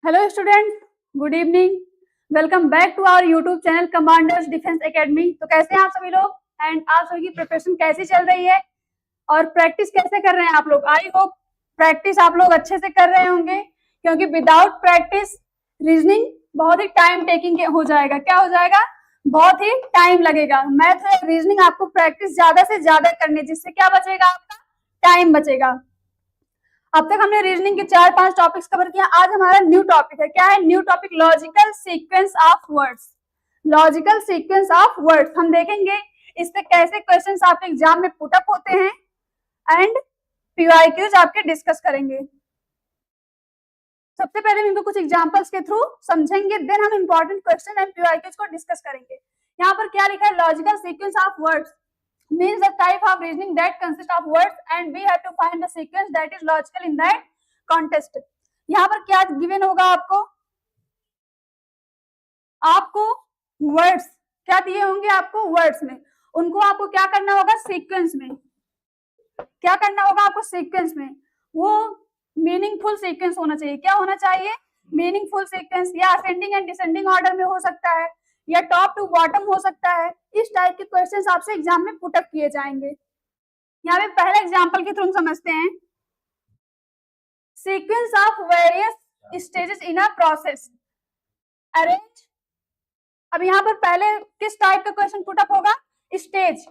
Hello student, good evening. Welcome back to our YouTube channel Commanders Defence Academy. तो कैसे हैं आप सभी लोग एंड आप सभी की प्रिपरेशन कैसी चल रही है और प्रैक्टिस कैसे कर रहे हैं आप लोग? आई होप प्रैक्टिस आप लोग अच्छे से कर रहे होंगे, क्योंकि विदाउट प्रैक्टिस रीजनिंग बहुत ही टाइम टेकिंग हो जाएगा। क्या हो जाएगा? बहुत ही टाइम लगेगा। मैथ और रीजनिंग आपको प्रैक्टिस ज्यादा से ज्यादा करनी है, जिससे क्या बचेगा? आपका टाइम बचेगा। अब तक हमने रीजनिंग के 4-5 टॉपिक्स कवर किया। आज हमारा न्यू टॉपिक है। क्या है new topic? Logical sequence of words. Logical sequence of words हम देखेंगे इससे कैसे क्वेश्चंस आपके एग्जाम में पुट अप होते हैं एंड पीवाईक्यूज आपके डिस्कस करेंगे। सबसे पहले हम इनको कुछ एग्जांपल्स के थ्रू समझेंगे, देन हम इंपॉर्टेंट क्वेश्चन एंड पीवाईक्यूज को डिस्कस करेंगे। यहाँ पर क्या लिखा है? Logical sequence of words means the type of reasoning that consists of words and we have to find the sequence that is logical in that context। यहाँ पर क्या गिवन होगा? आपको वर्ड्स क्या दिए होंगे? आपको वर्ड्स में उनको आपको क्या करना होगा? सीक्वेंस में क्या करना होगा? आपको सीक्वेंस में वो मीनिंगफुल सीक्वेंस होना चाहिए। क्या होना चाहिए? मीनिंगफुल सीक्वेंस, या असेंडिंग एंड डिसेंडिंग ऑर्डर में हो सकता है, या टॉप टू बॉटम हो सकता है। इस टाइप के क्वेश्चंस आपसे एग्जाम में पुट अप किए जाएंगे। यहाँ पे पहले एग्जांपल के थ्रू समझते हैं। Sequence of various stages in a process arrange. अब यहाँ पर पहले किस टाइप का क्वेश्चन पुट अप होगा? स्टेज,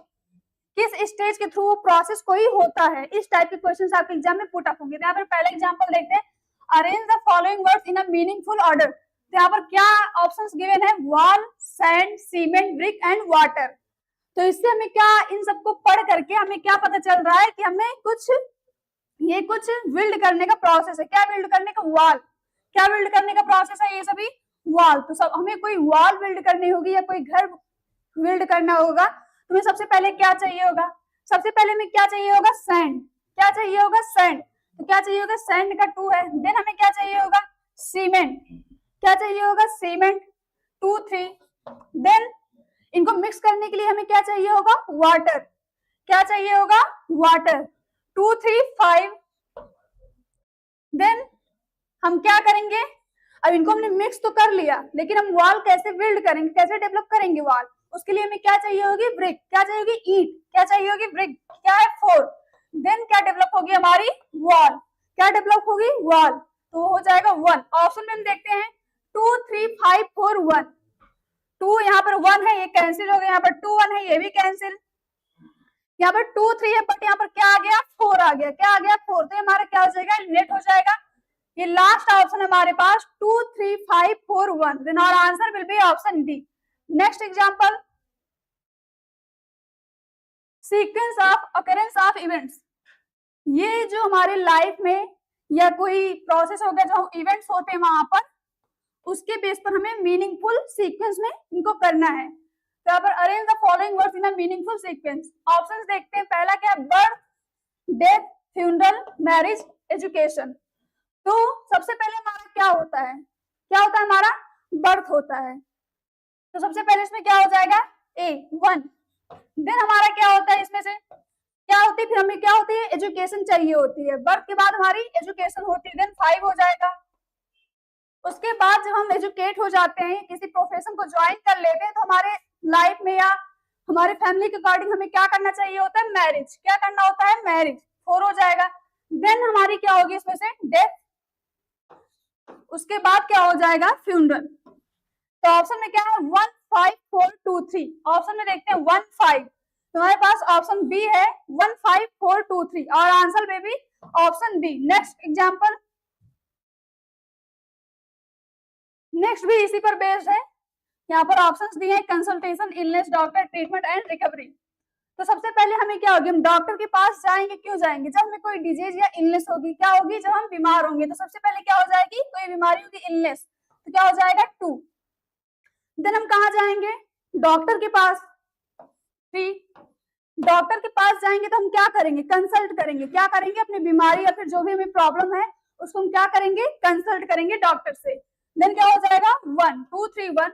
किस स्टेज के थ्रू प्रोसेस कोई होता है, इस टाइप के क्वेश्चंस आपके एग्जाम में पुट अप होंगे। यहाँ पर पहले एग्जांपल देखते हैं। Arrange the following words in a meaningful order. तो यहाँ पर क्या ऑप्शंस गिवन है? Wall, sand, cement, brick and water. तो इससे हमें क्या, इन सबको पढ़ करके हमें क्या पता चल रहा है कि हमें कुछ बिल्ड करने का प्रोसेस है। क्या बिल्ड करने का? वॉल। क्या बिल्ड करने का प्रोसेस है? ये सभी वॉल। तो सब हमें कोई वॉल बिल्ड करनी होगी या कोई घर बिल्ड करना होगा, तुम्हें सबसे पहले क्या चाहिए होगा? सबसे पहले में क्या चाहिए होगा? सैंड। क्या चाहिए होगा? सैंड। तो क्या चाहिए होगा? सैंड का 2 है। देन हमें क्या चाहिए होगा? सीमेंट। क्या चाहिए होगा? सीमेंट 2, 3। देन इनको मिक्स करने के लिए हमें क्या चाहिए होगा? वाटर। क्या चाहिए होगा? वाटर 2, 3, 5। देन हम क्या करेंगे? अब इनको हमने मिक्स तो कर लिया, लेकिन हम वॉल कैसे बिल्ड करेंगे, कैसे डेवलप करेंगे वॉल? उसके लिए हमें क्या चाहिए होगी? ब्रिक। क्या चाहिए होगी? ईंट। क्या चाहिए होगी? ब्रिक। क्या है? 4। देन क्या डेवलप होगी? हमारी वॉल। क्या डेवलप होगी? वॉल। तो हो जाएगा 1। ऑप्शन में हम देखते हैं 2, 3, 5, 4, 1। 2 यहाँ पर 1 है, ये कैंसिल हो गया। यहाँ पर 2, 1 है, ये भी कैंसिल। यहाँ पर 2, 3 है, बट यहाँ पर क्या आ गया? 4 आ गया। क्या आ गया? 4। तो हमारा क्या हो जाएगा? नेट हो जाएगा। ये लास्ट ऑप्शन हमारे पास 2, 3, 5, 4, 1। Then our answer will be option D. Next example, sequence of occurrence of events. ये जो हमारे लाइफ में या कोई प्रोसेस हो गया, जो इवेंट्स होते हैं वहां पर, उसके बेस पर हमें मीनिंगफुल सीक्वेंस में इनको करना है। तो यहाँ पर arrange the following words in a meaningful sequence. Options देखते हैं। पहला क्या है? Birth, death, funeral, marriage, education. तो सबसे पहले हमारा क्या होता है? क्या होता है? हमारा बर्थ होता है। तो सबसे पहले इसमें क्या हो जाएगा? ए 1। देन हमारा क्या होता है? इसमें से क्या होती है? फिर हमें क्या होती है? एजुकेशन चाहिए होती है। बर्थ के बाद हमारी एजुकेशन होती है। देन 5 हो जाएगा। उसके बाद जब हम एजुकेट हो जाते हैं, किसी प्रोफेशन को ज्वाइन कर लेते हैं, तो हमारे लाइफ में या हमारे फैमिली के अकॉर्डिंग हमें क्या करना चाहिए होता है? मैरिज। क्या करना होता है? मैरिज 4 हो जाएगा। देन हमारी क्या होगी? इसमें से डेथ। उसके बाद क्या हो जाएगा? फ्यूनरल। तो ऑप्शन में क्या है? 1, 5, 4, 2, 3। ऑप्शन में देखते हैं 1, 5। तो हमारे पास ऑप्शन बी है 1, 5, 4, 2, 3 और आंसर में भी option B. Next example, next भी इसी पर बेस्ड है। यहाँ पर ऑप्शंस दिए हैं consultation, illness, doctor, treatment and recovery. तो सबसे पहले हमें क्या होगी? हम डॉक्टर के पास जाएंगे। क्यों जाएंगे? जब हमें कोई डिजीज या इलनेस होगी। क्या होगी? जब हम बीमार होंगे। तो सबसे पहले क्या हो जाएगी? कोई बीमारी होगी, इलनेस। तो क्या हो जाएगा? 2। देन हम कहाँ जाएंगे? डॉक्टर के पास। 3। डॉक्टर के पास जाएंगे तो हम क्या करेंगे? कंसल्ट करेंगे। क्या करेंगे? अपनी बीमारी या फिर जो भी हमें प्रॉब्लम है उसको हम क्या करेंगे? कंसल्ट करेंगे डॉक्टर से। देन क्या हो जाएगा? 1, 2, 3, 1।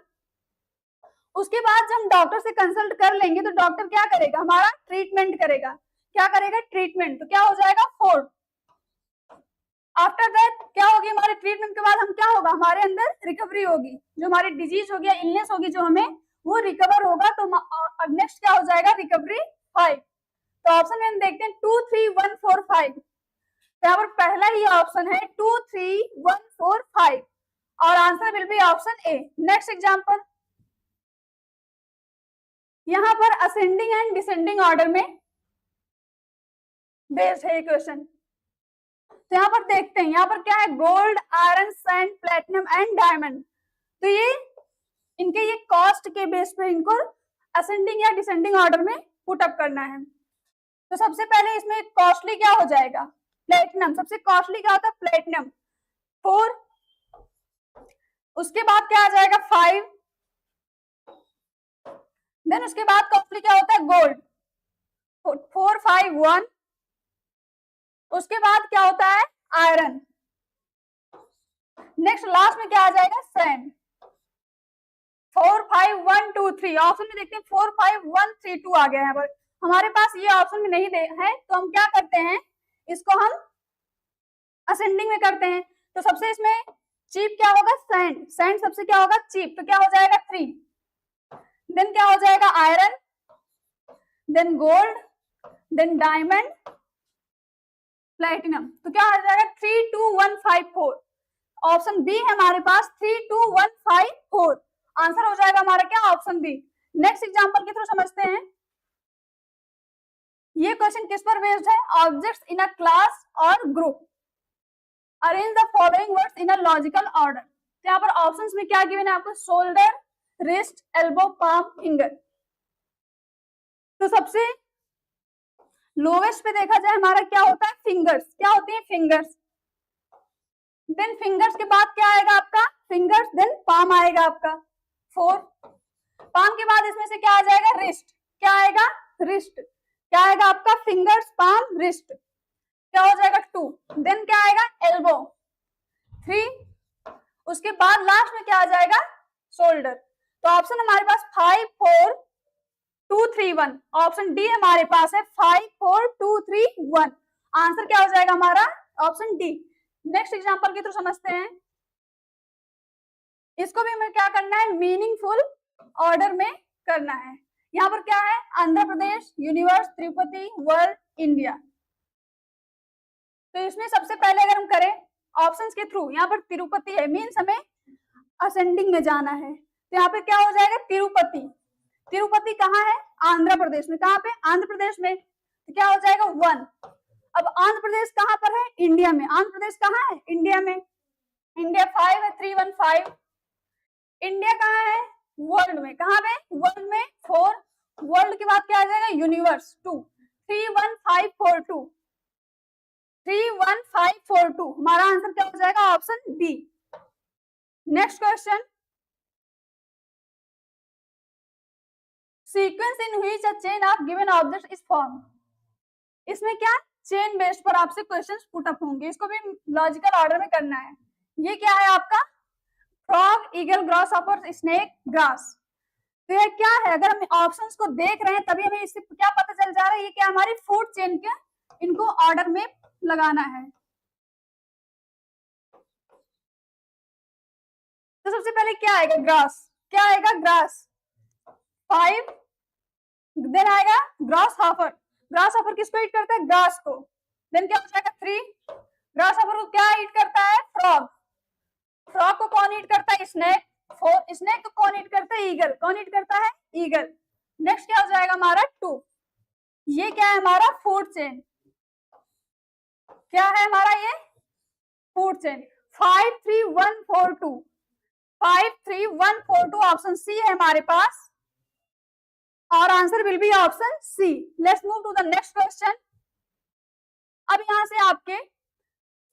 उसके बाद जब हम डॉक्टर से कंसल्ट कर लेंगे तो डॉक्टर क्या करेगा? हमारा ट्रीटमेंट करेगा। क्या करेगा? ट्रीटमेंट। तो क्या हो जाएगा? 4। आफ्टर दैट क्या होगी? हमारे ट्रीटमेंट के बाद हम क्या होगा, हमारे अंदर रिकवरी होगी, जो हमारी डिजीज होगी या इलनेस होगी जो हमें, वो रिकवर होगा। तो नेक्स्ट क्या हो जाएगा, रिकवरी 5। तो ऑप्शन में हम देखते हैं 2 3 1 4 5। यहाँ पर पहला ही ऑप्शन है 2 3 1 4 5 और answer will be option A. Next example, यहाँ पर असेंडिंग एंड डिसेंडिंग ऑर्डर में बेस्ड है ये क्वेश्चन। तो यहाँ पर देखते हैं, यहाँ पर क्या है, gold, iron, sand, platinum and diamond. तो ये इनके ये कॉस्ट के बेस पे इनको असेंडिंग या डिसेंडिंग ऑर्डर में पुट अप करना है। तो सबसे पहले इसमें कॉस्टली क्या हो जाएगा, प्लेटिनम। सबसे कॉस्टली क्या होता है, प्लेटिनम 4। उसके बाद क्या आ जाएगा 5। देन उसके बाद कॉस्टली क्या होता है, गोल्ड 4 5 1। उसके बाद क्या होता है, आयरन। नेक्स्ट लास्ट में क्या आ जाएगा, सैंड 4 5 1 2 3। ऑप्शन में देखते हैं 4 5 1 3 2 आ गया है। यहाँ पर हमारे पास ये ऑप्शन में नहीं है, तो हम क्या करते हैं, इसको हम असेंडिंग में करते हैं। तो सबसे इसमें चीप क्या होगा, सैंड। सैंड सबसे क्या होगा, चीप, तो क्या हो जाएगा 3। देन क्या हो जाएगा, iron, then gold, then diamond, platinum. तो क्या हो जाएगा 3 2 1 5 4। ऑप्शन बी है हमारे पास 3 2 1 5 4। आंसर हो जाएगा हमारा क्या, ऑप्शन बी। नेक्स्ट एग्जांपल के थ्रू समझते हैं, ये क्वेश्चन किस पर बेस्ड है, ऑब्जेक्ट्स इन अ क्लास और group, arrange the following words in a logical order. तो यहाँ पर ऑप्शंस में क्या गिवन है आपको, shoulder, wrist, elbow, palm, finger. तो सबसे लोवेस्ट पे देखा जाए हमारा क्या होता है, फिंगर्स। क्या होती है, फिंगर्स। देन फिंगर्स के बाद क्या आएगा आपका, फिंगर्स, देन पाम आएगा आपका 4। पाम के बाद इसमें से क्या आ जाएगा, रिस्ट। क्या आएगा, रिस्ट। क्या आएगा आपका, फिंगर्स, पाम, रिस्ट। क्या हो जाएगा 2। देन क्या आएगा, एल्बो 3। उसके बाद लास्ट में क्या आ जाएगा, शोल्डर। तो ऑप्शन हमारे पास 5 4 2 3 1। ऑप्शन डी हमारे पास है 5 4 2 3 1। आंसर क्या हो जाएगा हमारा, ऑप्शन डी। नेक्स्ट एग्जांपल के थ्रू समझते हैं, इसको भी हमें क्या करना है, मीनिंगफुल ऑर्डर में करना है। यहाँ पर क्या है, Andhra Pradesh, universe, Tirupati, world, India. तो इसमें सबसे पहले अगर हम करें ऑप्शंस के थ्रू, यहाँ पर तिरुपति है, मीन्स हमें असेंडिंग में जाना है। तो यहाँ पे क्या हो जाएगा, तिरुपति। तिरुपति कहाँ है, आंध्र प्रदेश में। कहाँ पे, आंध्र प्रदेश में। तो क्या हो जाएगा 1। अब आंध्र प्रदेश कहाँ पर है, इंडिया में। आंध्र प्रदेश कहाँ है, इंडिया में। इंडिया 5 है, 3 1 5। इंडिया कहाँ है, वर्ल्ड में। कहाँ पे, वर्ल्ड में 4। वर्ल्ड के बाद क्या आ जाएगा, यूनिवर्स 2। 3 1 5 4 2। 3 1 5 4 2। हमारा आंसर क्या हो जाएगा, option B. Next question, sequence in which a chain of given object is form. इसमें क्या, चेन बेस्ड पर आपसे क्वेश्चंस पुट अप होंगे, इसको भी लॉजिकल ऑर्डर में करना है। ये क्या है आपका, फ्रॉग, ईगल, ग्रॉसहॉपर, स्नेक, ग्रास। तो ये क्या है, अगर हम ऑप्शंस को देख रहे हैं तभी हमें इससे क्या पता चल जा रहा है, ये क्या हमारी फूड चेन के, इनको ऑर्डर में लगाना है। तो सबसे पहले क्या आएगा, ग्रास। क्या आएगा, ग्रास 5। देन आएगा ग्रॉसहॉपर। ग्रॉसहॉपर किसको ईट करता है, ग्रास को। देन क्या हो जाएगा 3। ग्रॉसहॉपर को क्या ईट करता है, फ्रॉग। फ्रॉग को कौन ईट करता है, स्नेक। 4। स्नेक को कौन ईट करता है, ईगल। कौन ईट करता है, ईगल। नेक्स्ट क्या हो जाएगा हमारा 2। ये क्या है हमारा, फूड चेन। क्या है हमारा ये, फूड चेन। 5 3 1 4 2। 5 3 1 4 2। ऑप्शन सी है हमारे पास और answer will be option C. Let's move to the next question. अब यहाँ से आपके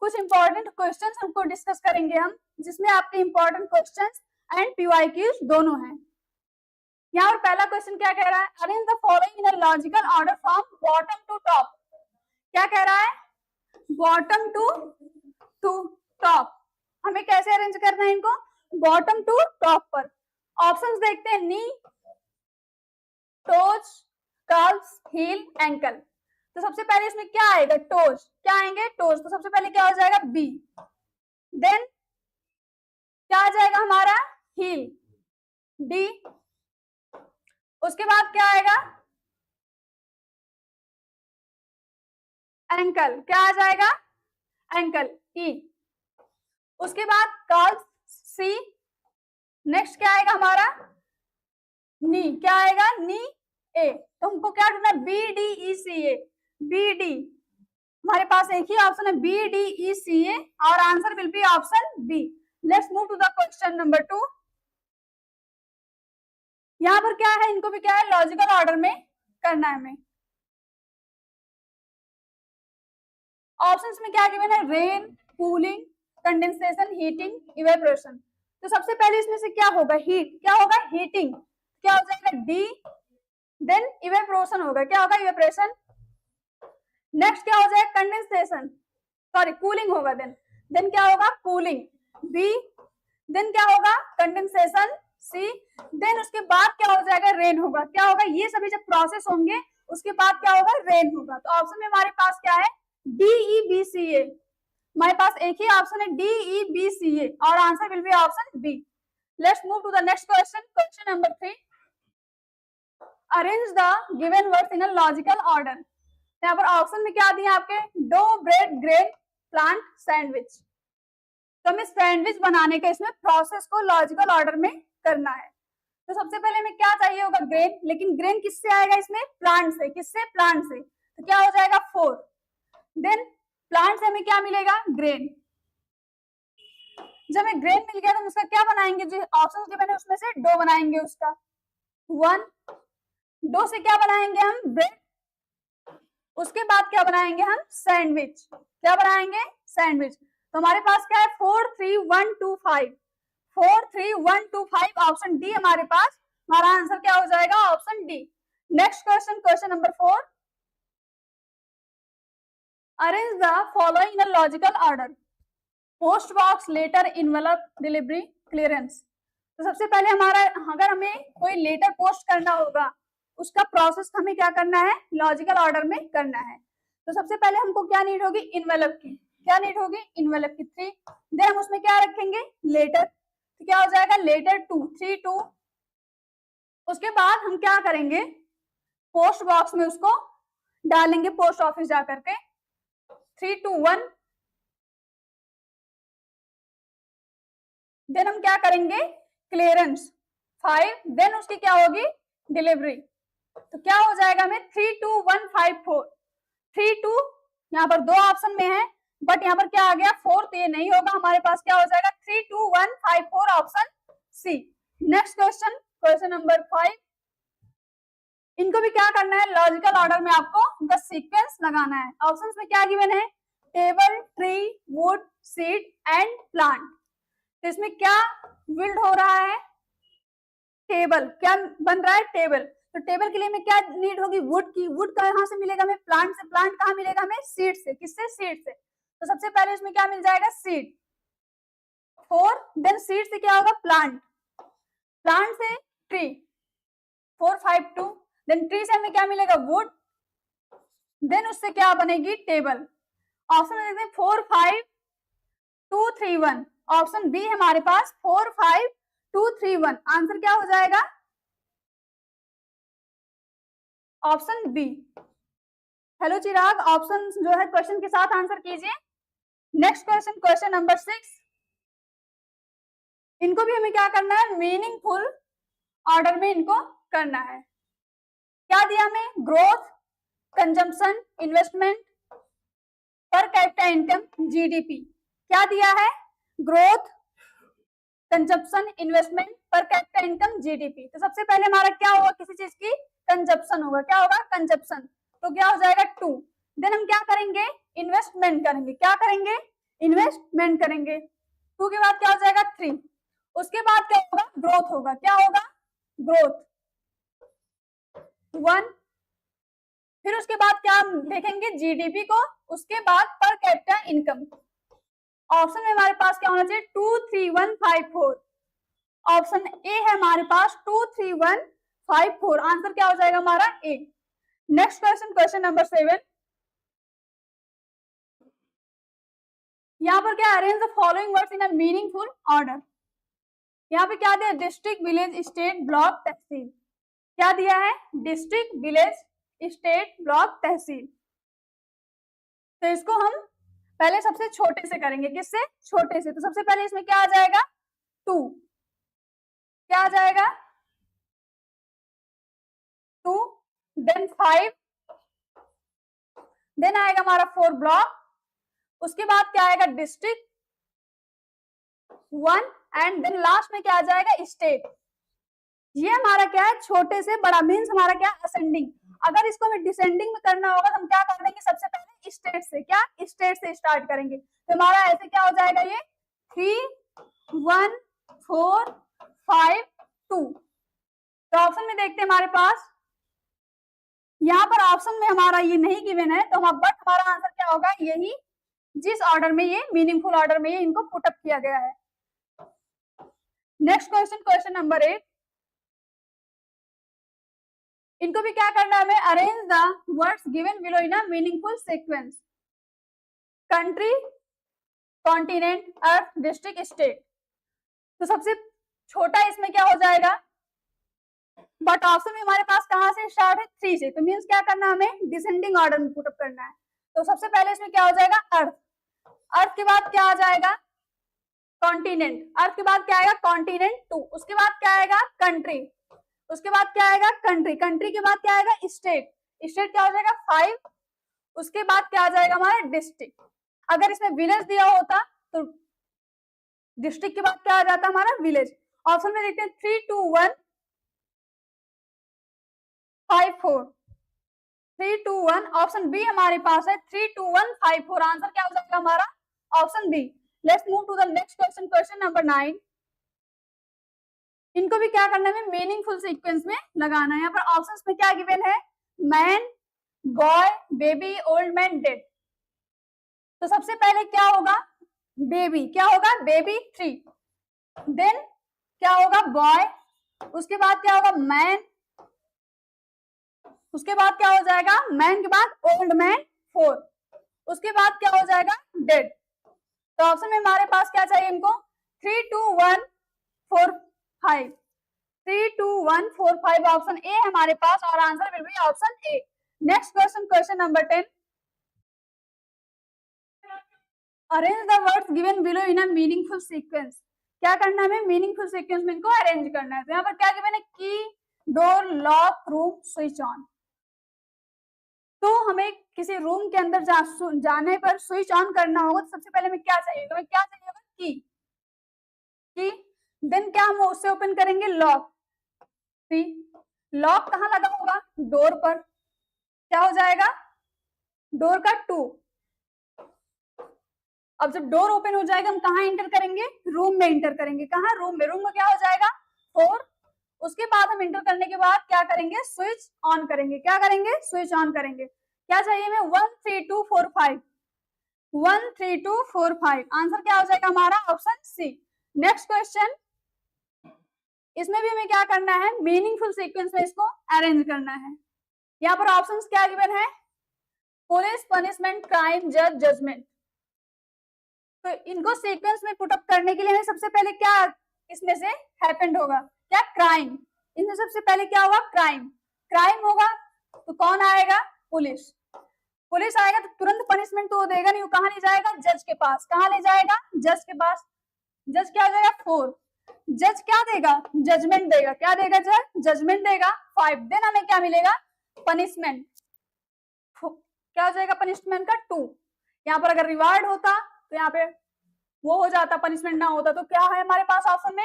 कुछ इंपॉर्टेंट क्वेश्चंस हमको डिस्कस करेंगे हम, जिसमें आपके इंपॉर्टेंट क्वेश्चंस एंड पीवाईक्यूज दोनों हैं। यहाँ पर पहला क्वेश्चन क्या कह रहा है, arrange the following in a logical order from bottom to top. क्या कह रहा है, बॉटम टू टॉप। हमें कैसे अरेंज करना है इनको, बॉटम टू टॉप पर। ऑप्शंस देखते हैं, नी, टोज, काल्व्स, हील, एंकल। तो सबसे पहले इसमें क्या आएगा, टोज। क्या आएंगे, टोज। तो सबसे पहले क्या हो जाएगा, बी। देन डी, उसके बाद क्या आएगा, एंकल, क्या आ जाएगा, एंकल, ई, उसके बाद काल्स, सी, नेक्स्ट क्या आएगा हमारा, नी, क्या आएगा, नी, ए, तो हमको क्या ढूंढना, B D E C A, B D, हमारे पास एक ही ऑप्शन है B D E C A, और answer will be option B. Let's move to the question number 2। यहाँ पर क्या है, इनको भी क्या है, लॉजिकल ऑर्डर में करना है हमें। ऑप्शंस में क्या गिवन है, rain, cooling, condensation, heating, evaporation. तो सबसे पहले इसमें से क्या होगा, हीट, क्या होगा, हीटिंग, क्या हो जाएगा, डी, देन इवेपोरेशन होगा, क्या होगा, इवेपोरेशन, नेक्स्ट क्या हो जाएगा, कंडेंसेशन, सॉरी कूलिंग होगा, देन क्या होगा, कूलिंग, बी, देन क्या होगा, कंडेंसेशन, सी, देन उसके बाद क्या हो जाएगा, रेन होगा, क्या होगा, ये सभी जब प्रोसेस होंगे उसके बाद क्या होगा, रेन होगा। तो ऑप्शन में हमारे पास क्या है, डीई बी सी ए, हमारे पास एक ही ऑप्शन है डीई बी सी ए, और answer will be option B. Let's move to the next question, question number 3। Arrange the given words in a logical order. यहाँ पर ऑप्शन में क्या दिया आपके, dough, bread, grain, plant, sandwich. तो हमें sandwich बनाने का इसमें प्रोसेस को लॉजिकल ऑर्डर में करना है। तो सबसे पहले हमें क्या चाहिए होगा, ग्रेन, लेकिन ग्रेन किससे आएगा इसमें, प्लांट से, किससे, प्लांट से, तो क्या हो जाएगा 4, देन प्लांट से हमें क्या मिलेगा, ग्रेन, जब हमें ग्रेन मिल गया तो उसका क्या बनाएंगे, जो ऑप्शन गिवन है उसमें से डो बनाएंगे उसका 1, डो से क्या बनाएंगे हम, ब्रेड, उसके बाद क्या बनाएंगे हम, सैंडविच, क्या बनाएंगे, सैंडविच। तो हमारे पास क्या है, 4 3 1 2 5, 4 3 1 2 5, ऑप्शन डी हमारे पास, हमारा आंसर क्या हो जाएगा, option D. Next question, question number 4। Arrange the following in a logical order, post box, letter, envelope, delivery, clearance. तो सबसे पहले हमारा, अगर हमें कोई लेटर पोस्ट करना होगा उसका प्रोसेस हमें क्या करना है, लॉजिकल ऑर्डर में करना है। तो सबसे पहले हमको क्या नीड होगी, इनवेलप की, क्या नीड होगी, इनवेलप की 3, देन हम उसमें क्या रखेंगे, लेटर, तो क्या हो जाएगा, लेटर 2, 3 2, उसके बाद हम क्या करेंगे, पोस्ट बॉक्स में उसको डालेंगे, पोस्ट ऑफिस जाकर के 3 2 1, देन हम क्या करेंगे, क्लियरेंस 5, देन उसकी क्या होगी, डिलीवरी। तो क्या हो जाएगा हमें, 3 2 1 5 4, 3 2, यहाँ पर 2 ऑप्शन में है, बट यहाँ पर क्या आ गया, 4, तो ये नहीं होगा, हमारे पास क्या हो जाएगा, 3 2 1 5 4, option C. Next question, question number 5। इनको भी क्या करना है, लॉजिकल ऑर्डर में आपको उनका सीक्वेंस लगाना है। ऑप्शंस में क्या गिवन है, table, tree, would, seed and plant. तो इसमें क्या बिल्ड हो रहा है, टेबल, क्या बन रहा है, टेबल। तो टेबल के लिए हमें क्या नीड होगी, वुड की, वुड कहाँ से मिलेगा हमें, प्लांट से, प्लांट कहाँ मिलेगा हमें, सीड से, किससे, सीड से। तो सबसे पहले इसमें क्या मिल जाएगा, सीड 4, देन सीड से क्या होगा, प्लांट, प्लांट से ट्री 4 5 2, देन ट्री से हमें क्या मिलेगा, वुड, देन उससे क्या बनेगी, टेबल। ऑप्शन देखते हैं 4 5 2 3 1, ऑप्शन बी हमारे पास 4 5 2 3 1, आंसर क्या हो जाएगा, ऑप्शन बी। हेलो चिराग, ऑप्शन जो है क्वेश्चन के साथ आंसर कीजिए। Next question, question number 6। इनको भी हमें क्या करना है, मीनिंगफुल ऑर्डर में इनको करना है। क्या दिया हमें, growth, consumption, investment, per capita income, GDP. क्या दिया है, growth, consumption, investment, per capita income, GDP. तो सबसे पहले हमारा क्या होगा, किसी चीज की कंजम्पशन होगा, क्या होगा, कंजम्पशन, तो क्या हो जाएगा 2, देन हम क्या करेंगे, इन्वेस्टमेंट करेंगे, क्या करेंगे, इन्वेस्टमेंट करेंगे, 2 के बाद क्या हो जाएगा 3, उसके बाद क्या होगा, ग्रोथ होगा, क्या होगा, ग्रोथ 1, फिर उसके बाद क्या देखेंगे, जीडीपी को, उसके बाद पर कैपिटा इनकम। ऑप्शन में हमारे पास क्या होना चाहिए, 2 3 1 5 4, ऑप्शन ए है हमारे पास 2 3 1 5 4, आंसर क्या हो जाएगा हमारा A. Next question, question number 7। यहाँ पर क्या, arrange the following words in a meaningful order. यहाँ पे क्या दिया, district, village, state, block, tehsil. क्या दिया है, district, village, state, block, tehsil. तो इसको हम पहले सबसे छोटे से करेंगे, किससे, छोटे से। तो सबसे पहले इसमें क्या आ जाएगा, 2, क्या आ जाएगा 2, देन 5, देन आएगा हमारा 4 ब्लॉक, उसके बाद क्या आएगा डिस्ट्रिक्ट 1, एंड देन लास्ट में क्या आ जाएगा स्टेट। ये हमारा क्या है, छोटे से बड़ा, मीन्स हमारा क्या, असेंडिंग। अगर इसको हमें डिसेंडिंग में करना होगा तो हम क्या कर देंगे, सबसे पहले स्टेट से, क्या, स्टेट से स्टार्ट करेंगे। तो हमारा ऐसे क्या हो जाएगा, ये 3, 1, 4, 5, 2। तो ऑप्शन में देखते हैं हमारे पास, यहाँ पर ऑप्शन में हमारा ये नहीं गिवन है, तो हम बट हमारा आंसर क्या होगा, यही जिस ऑर्डर में ये मीनिंगफुल ऑर्डर में ये इनको पुटअप किया गया है। Next question, question number 8। इनको भी क्या करना है हमें, arrange the words given below in a meaningful sequence. Country, continent, earth, district, state. तो सबसे छोटा इसमें क्या हो जाएगा, बट ऑप्शन में हमारे पास कहां से स्टार्ट है, 3 से। तो मीन्स क्या करना है, हमें डिसेंडिंग ऑर्डर में पुटअप करना है। तो सबसे पहले इसमें क्या हो जाएगा, अर्थ, अर्थ के बाद क्या आ जाएगा, कॉन्टिनेंट, अर्थ के बाद क्या आएगा, कॉन्टिनेंट 2, उसके बाद क्या आएगा, कंट्री, उसके बाद क्या आएगा, कंट्री, कंट्री के बाद क्या आएगा, स्टेट, स्टेट क्या हो जाएगा 5, उसके बाद क्या आ जाएगा हमारा डिस्ट्रिक्ट। अगर इसमें विलेज दिया होता तो डिस्ट्रिक्ट के बाद क्या आ जाता हमारा, विलेज। ऑप्शन में देखते हैं 3, 2, 1, 5, 4, 3, 2, 1, ऑप्शन बी हमारे पास है 3, 2, 1, 5, 4। आंसर क्या हो जाएगा हमारा, option B. Let's move to the next question, question number 9। इनको भी क्या करना है, मीनिंगफुल सीक्वेंस में लगाना है। यहाँ पर ऑप्शंस में क्या गिवन है, man, boy, baby, old man, dead. तो सबसे पहले क्या होगा, बेबी, क्या होगा, बेबी 3, देन क्या होगा, बॉय, उसके बाद क्या होगा, मैन, उसके बाद क्या हो जाएगा, मैन के बाद ओल्ड मैन 4, उसके बाद क्या हो जाएगा, डेड। तो ऑप्शन में हमारे पास क्या चाहिए इनको, 3, 2, 1, 4, 5, 3, 2, 1, 4, 5 ऑप्शन ए है हमारे पास, और answer will be option A. Next question, question number 10। Arrange the words given below in a meaningful sequence. क्या करना है हमें, मीनिंगफुल सीक्वेंस में इनको अरेंज करना है। तो यहाँ पर क्या गिवन है, की, door, lock, room, switch on. तो हमें किसी रूम के अंदर जाने पर स्विच ऑन करना होगा, तो सबसे पहले हमें क्या चाहिए, हमें क्या चाहिए होगा, की, देन क्या हम उससे ओपन करेंगे, लॉक, लॉक कहाँ लगा होगा, डोर पर, क्या हो जाएगा, डोर का 2। अब जब डोर ओपन हो जाएगा हम कहाँ एंटर करेंगे, रूम में एंटर करेंगे। कहाँ, रूम में, रूम में क्या हो जाएगा 4। उसके बाद हम एंटर करने के बाद क्या करेंगे, स्विच ऑन करेंगे। क्या करेंगे, स्विच ऑन करेंगे। क्या चाहिए हमें, 1, 3, 2, 4, 5, 1, 3, 2, 4, 5। आंसर क्या हो जाएगा हमारा, ऑप्शन सी। नेक्स्ट क्वेश्चन, इसमें भी हमें क्या करना है, मीनिंगफुल सीक्वेंस में इसको अरेंज करना है। यहाँ पर ऑप्शंस क्या गिवन है, पुलिस, पनिशमेंट, क्राइम, जज, जजमेंट। तो इनको सीक्वेंस में पुटअप करने के लिए हमें सबसे पहले क्या इसमें से हैपेंड होगा, क्या, क्राइम। इनमें सबसे पहले क्या होगा, क्राइम, क्राइम होगा तो कौन आएगा, पुलिस, पुलिस आएगा तो तुरंत पनिशमेंट तो देगा नहीं, वो कहाँ ले जाएगा, जज के पास। कहाँ ले जाएगा, जज के पास। जज क्या हो जाएगा 4, जज क्या देगा, जजमेंट देगा। क्या देगा, जज जजमेंट देगा 5, देन हमें क्या मिलेगा, पनिशमेंट। क्या हो जाएगा पनिशमेंट का 2। यहाँ पर अगर रिवार्ड होता तो यहाँ पे वो हो जाता, पनिशमेंट ना होता। तो क्या है हमारे पास ऑप्शन में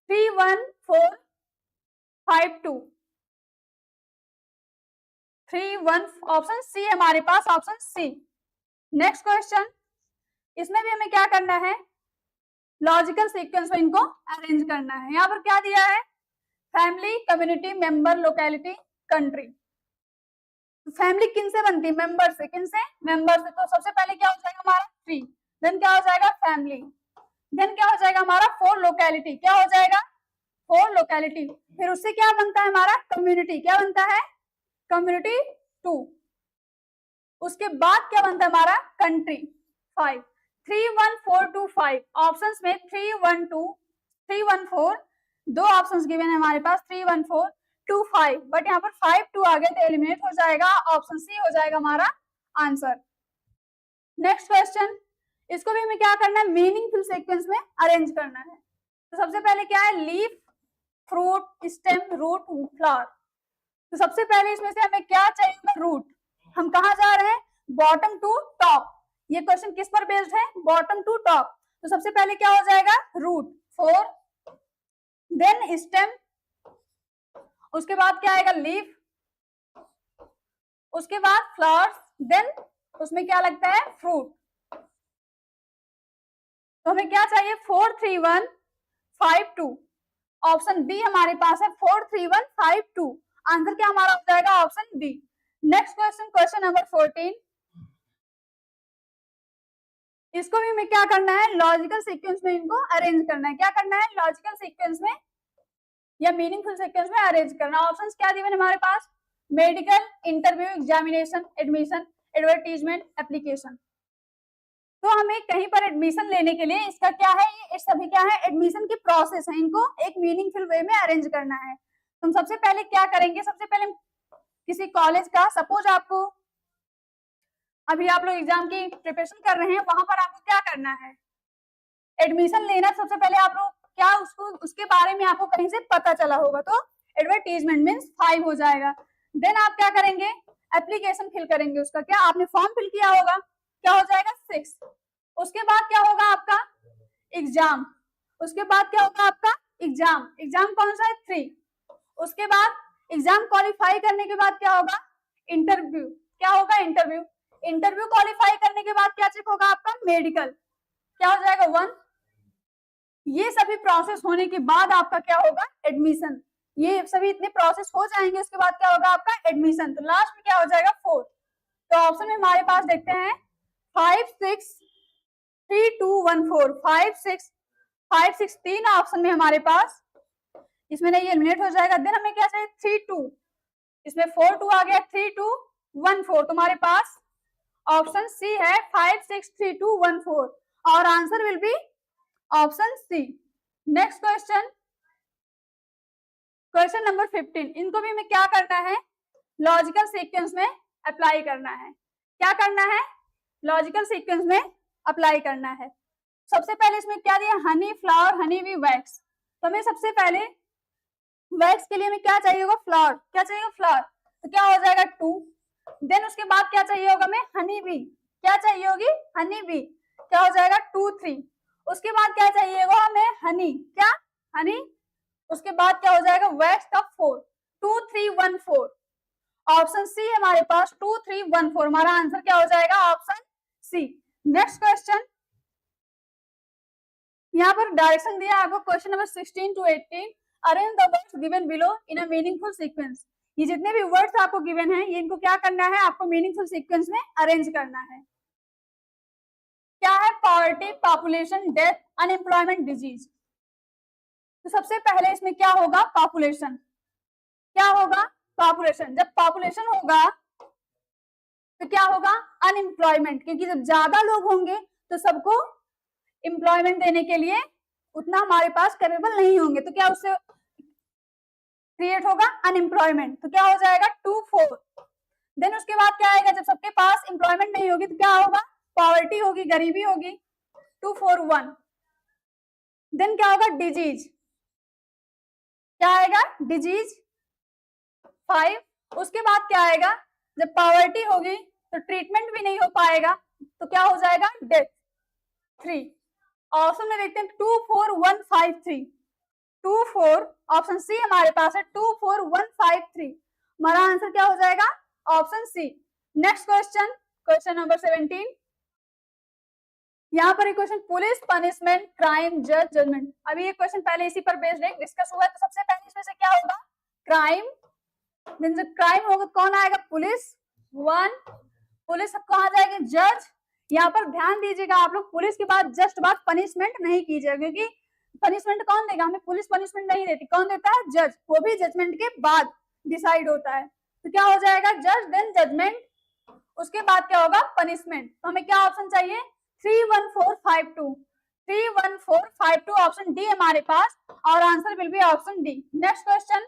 3, 1, 4, 5, 2, 3, 1, ऑप्शन सी है हमारे पास, ऑप्शन सी। नेक्स्ट क्वेश्चन, इसमें भी हमें क्या करना है, लॉजिकल सीक्वेंस में इनको अरेंज करना है। यहाँ पर क्या दिया है, family, community, member, locality, country. Family किन से बनती है, मेंबर से। किन से, मेंबर से। तो सबसे पहले क्या हो जाएगा हमारा 3, देन क्या हो जाएगा फैमिली, देन क्या हो जाएगा हमारा 4 लोकेलिटी। क्या हो जाएगा 4 लोकेलिटी। फिर उससे क्या बनता है हमारा कम्युनिटी। क्या बनता है कम्युनिटी 2। उसके बाद क्या बनता है हमारा कंट्री 5। 3, 1, 4, 2, 5 ऑप्शंस में 3, 1, 2 314, दो ऑप्शंस गिवन है हमारे पास 314 2 5, बट यहाँ पर 5 2 आ गया तो एलिमिनेट हो जाएगा, ऑप्शन सी हो जाएगा हमारा आंसर। नेक्स्ट क्वेश्चन, इसको भी हमें क्या करना है, मीनिंगफुल सीक्वेंस में अरेंज करना है। तो सबसे पहले क्या है, leaf, fruit, stem, root, flower. तो सबसे पहले इसमें से हमें क्या चाहिए, रूट। हम कहाँ जा रहे हैं, बॉटम टू टॉप। ये क्वेश्चन किस पर बेस्ड है, बॉटम टू टॉप। तो सबसे पहले क्या हो जाएगा, रूट 4, देन स्टेम, उसके बाद क्या आएगा, लीफ, उसके बाद फ्लावर्स, देन उसमें क्या लगता है, फ्रूट। तो हमें क्या चाहिए, 4 3 1 5 2, ऑप्शन बी हमारे पास है 4 3 1 5 2, आंसर क्या हमारा हो जाएगा, option B. Next question, question number 14, इसको भी हमें क्या करना है, लॉजिकल सीक्वेंस में इनको अरेंज करना है। क्या करना है, लॉजिकल सीक्वेंस में या मीनिंगफुल सीक्वेंस में अरेंज करना। ऑप्शंस क्या दिए हमारे पास, medical, interview, examination, admission, advertisement, application. तो हमें कहीं पर एडमिशन लेने के लिए इसका क्या है, ये सभी क्या है, एडमिशन की प्रोसेस है, इनको एक मीनिंगफुल वे में अरेंज करना है। तो हम सबसे पहले क्या करेंगे, सबसे पहले किसी कॉलेज का, सपोज आपको अभी आप लोग एग्जाम की प्रिपरेशन कर रहे हैं, वहां पर आपको क्या करना है, एडमिशन लेना। सबसे पहले आप लोग क्या उसके बारे में आपको कहीं से पता चला होगा, तो एडवर्टीजमेंट मीन्स 5 हो जाएगा। देन आप क्या करेंगे, एप्लीकेशन फिल करेंगे, उसका क्या आपने फॉर्म फिल किया होगा, क्या हो जाएगा 6। उसके बाद क्या होगा आपका एग्जाम, उसके बाद क्या होगा आपका एग्जाम, एग्जाम कौन सा है 3। उसके बाद एग्जाम क्वालिफाई करने के बाद क्या होगा, इंटरव्यू, क्या होगा इंटरव्यू, इंटरव्यू क्वालिफाई करने के बाद क्या चेक होगा आपका, मेडिकल, क्या हो जाएगा 1। ये सभी प्रोसेस होने के बाद आपका क्या होगा, एडमिशन। ये सभी इतने प्रोसेस हो जाएंगे, उसके बाद क्या होगा आपका एडमिशन। तो लास्ट में क्या हो जाएगा 4। तो ऑप्शन में हमारे पास देखते हैं 5 6 3 2 1 4, 5 6 तीन ऑप्शन में हमारे पास, इसमें नहीं एलिमिनेट हो जाएगा। देन हमें क्या चाहिए 3 2, इसमें 4 2 आ गया, 3 2 1 4, तुम्हारे पास ऑप्शन सी है 5 6 3 2 1 4, और answer will be option C. Next question, question number 15, इनको भी हमें क्या करना है, लॉजिकल सीक्वेंस में अप्लाई करना है। क्या करना है, लॉजिकल सीक्वेंस में अप्लाई करना है। सबसे पहले इसमें क्या दिया, Honey, flower, honey bee, wax. तो हमें सबसे पहले वैक्स के लिए हमें क्या चाहिए होगा, फ्लावर, क्या चाहिए होगा फ्लावर, तो क्या हो जाएगा 2। देन उसके बाद क्या चाहिए होगा हमें, हनी बी, क्या चाहिए होगी, हनी बी, क्या हो जाएगा 2 3। उसके बाद क्या चाहिए होगा हमें, हनी, क्या हनी, उसके बाद क्या हो जाएगा वैक्स का 4, 2 3 1 4, ऑप्शन सी हमारे पास 2 3 1 4, हमारा आंसर क्या हो जाएगा, ऑप्शन सी। नेक्स्ट क्वेश्चन, यहाँ पर डायरेक्शन दिया आपको, question number 16 to 18, arrange the words given below in a meaningful sequence. ये जितने भी वर्ड्स आपको गिवन है, ये इनको क्या करना है, आपको मीनिंगफुल सीक्वेंस में अरेंज करना है। क्या है, poverty, population, death, unemployment, disease. तो सबसे पहले इसमें क्या होगा, पॉपुलेशन, क्या होगा, पॉपुलेशन। जब पॉपुलेशन होगा तो क्या होगा, अनएम्प्लॉयमेंट, क्योंकि जब ज्यादा लोग होंगे तो सबको एम्प्लॉयमेंट देने के लिए उतना हमारे पास कैपेबल नहीं होंगे, तो क्या उससे क्रिएट होगा अनएम्प्लॉयमेंट। तो क्या हो जाएगा 2 4। देन उसके बाद क्या आएगा, जब सबके पास एम्प्लॉयमेंट नहीं होगी तो क्या होगा, पॉवर्टी होगी, गरीबी होगी, 2 4 1। देन क्या होगा, डिजीज, क्या आएगा, डिजीज 5। उसके बाद क्या आएगा, जब पॉवर्टी होगी तो ट्रीटमेंट भी नहीं हो पाएगा, तो क्या हो जाएगा, डेथ 3। ऑप्शन में देखते हैं 2 4 1 5 3, 2 4, ऑप्शन सी हमारे पास है 2 4 1 5 3, हमारा आंसर क्या हो जाएगा, option C. Next question, question number 17, यहाँ पर एक क्वेश्चन, पुलिस, पनिशमेंट, क्राइम, जज, जजमेंट। अभी ये क्वेश्चन पहले इसी पर बेस्ड है, डिस्कस हुआ है। तो सबसे पहले इसमें से क्या होगा, क्राइम, देन जब क्राइम होगा कौन आएगा, पुलिस 1, पुलिस कहाँ जाएगी, जज। यहाँ पर ध्यान दीजिएगा आप लोग, पुलिस के बाद जस्ट बाद पनिशमेंट नहीं कीजिएगा, क्योंकि पनिशमेंट कौन देगा, हमें पुलिस पनिशमेंट नहीं देती, कौन देता है, जज, वो भी जजमेंट के बाद डिसाइड होता है। तो क्या हो जाएगा, जज, देन जजमेंट, उसके बाद क्या होगा, पनिशमेंट। तो हमें क्या ऑप्शन चाहिए, 3 1 4 5 2, 31452 ऑप्शन डी हमारे पास, और answer will be option D. Next question,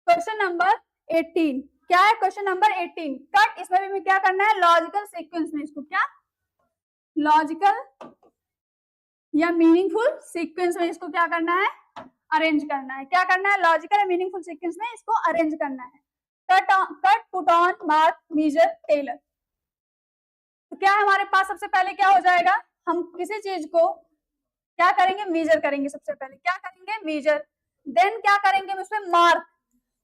question number 18 क्या है? Question number 18 cut. इसमें भी हमें क्या करना है? लॉजिकल सीक्वेंस में इसको क्या लॉजिकल या मीनिंगफुल सीक्वेंस में इसको क्या करना है? अरेंज करना है। क्या करना है? लॉजिकल या मीनिंगफुल सीक्वेंस में इसको अरेंज करना है। Cut, put on, mark, measure, tailor. तो क्या है हमारे पास? सबसे पहले क्या हो जाएगा? हम किसी चीज को क्या करेंगे? मेजर करेंगे। सबसे पहले क्या करेंगे? मेजर। देन क्या करेंगे? उसमें मार्क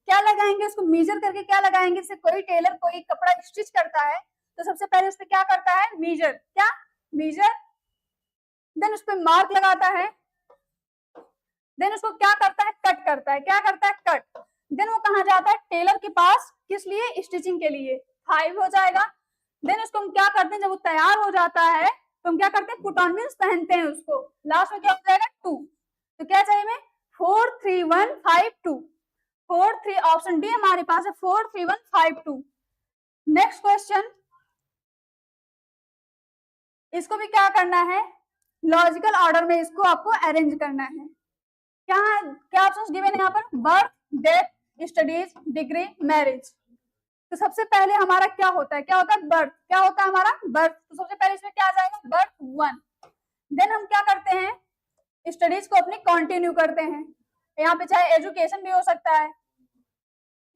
क्या लगाएंगे? उसको मेजर करके क्या लगाएंगे? जैसे कोई टेलर कोई कपड़ा स्टिच करता है तो सबसे पहले उस पर क्या करता है? मेजर। क्या? मेजर। देन उस पर मार्क लगाता है। देन उसको क्या करता है? कट करता है। क्या करता है? कट। देन वो कहाँ जाता है? टेलर के पास। किस लिए? स्टिचिंग के लिए। 5 हो जाएगा। देन उसको हम क्या करते हैं? जब वो तैयार हो जाता है तो हम क्या करते हैं? पुट ऑन मींस पहनते हैं उसको। लास्ट में क्या हो जाएगा? 2। तो क्या चाहिए हमें? 4 3 1 5 2। 4 3 ऑप्शन डी हमारे पास है 4 3 1 5 2। नेक्स्ट क्वेश्चन, इसको भी क्या करना है? लॉजिकल ऑर्डर में इसको आपको अरेंज करना है। क्या क्या ऑप्शंस गिवन है यहाँ पर? Birth, death, studies, degree, marriage. तो सबसे पहले हमारा क्या होता है? क्या होता है? बर्थ। क्या होता है हमारा? बर्थ। तो सबसे पहले इसमें क्या आ जाएगा? बर्थ 1। देन हम क्या करते हैं? स्टडीज को अपनी कंटिन्यू करते हैं। यहाँ पे चाहे एजुकेशन भी हो सकता है,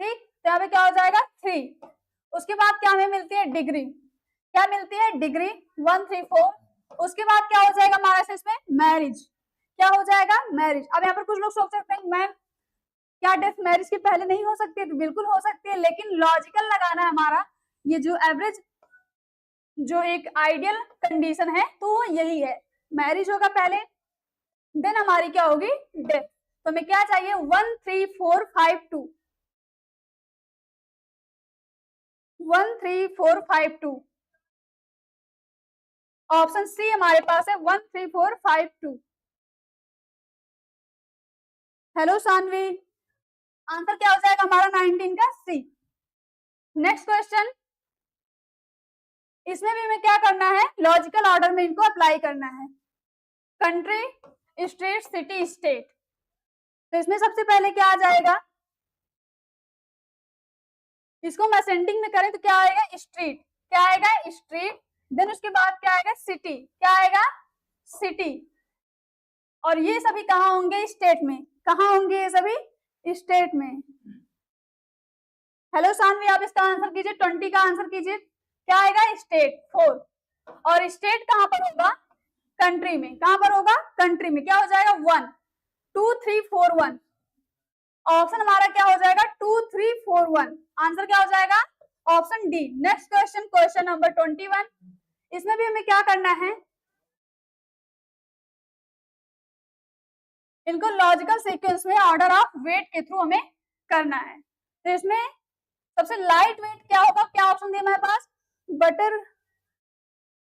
ठीक। तो यहाँ पे क्या हो जाएगा? 3। उसके बाद क्या हमें मिलती है? डिग्री। क्या मिलती है? डिग्री 1 3 4। उसके बाद क्या हो जाएगा हमारा इसमें? मैरिज। क्या हो जाएगा? मैरिज। अब यहाँ पर कुछ लोग सोच सकते हैं मैम क्या डेथ मैरिज के पहले नहीं हो सकती है? तो बिल्कुल हो सकती है, लेकिन लॉजिकल लगाना है हमारा। ये जो एवरेज जो एक आइडियल कंडीशन है तो यही है, मैरिज होगा पहले, देन हमारी क्या होगी? डेथ। तो हमें क्या चाहिए? 1 3 4 5 2। 1 3 4 5 2 ऑप्शन सी हमारे पास है 1 3 4 5 2। हेलो सानवी, आंसर क्या हो जाएगा हमारा 19 का? सी। नेक्स्ट क्वेश्चन, इसमें भी हमें क्या करना है? लॉजिकल ऑर्डर में इनको अप्लाई करना है। Country, state, city, state. तो इसमें सबसे पहले क्या आ जाएगा? इसको हम असेंडिंग में करें तो क्या आएगा? स्ट्रीट। क्या आएगा? स्ट्रीट। देन उसके बाद क्या आएगा? सिटी। क्या आएगा? सिटी। और ये सभी कहाँ होंगे? स्टेट में। कहाँ होंगे ये सभी? स्टेट में। हेलो सानवी, आप इसका आंसर कीजिए, 20 का आंसर कीजिए। क्या आएगा? स्टेट 4। और स्टेट कहां पर होगा? कंट्री में। कहां पर होगा? कंट्री में। क्या हो जाएगा? 1 2 3 4 1। ऑप्शन हमारा क्या हो जाएगा? 2 3 4 1। आंसर क्या हो जाएगा? Option D. Next question, question number 21। इसमें भी हमें क्या करना है? इनको लॉजिकल सीक्वेंस में ऑर्डर ऑफ वेट के थ्रू हमें करना है। तो इसमें सबसे लाइट वेट क्या होगा? क्या ऑप्शन दिया हमारे पास? बटर।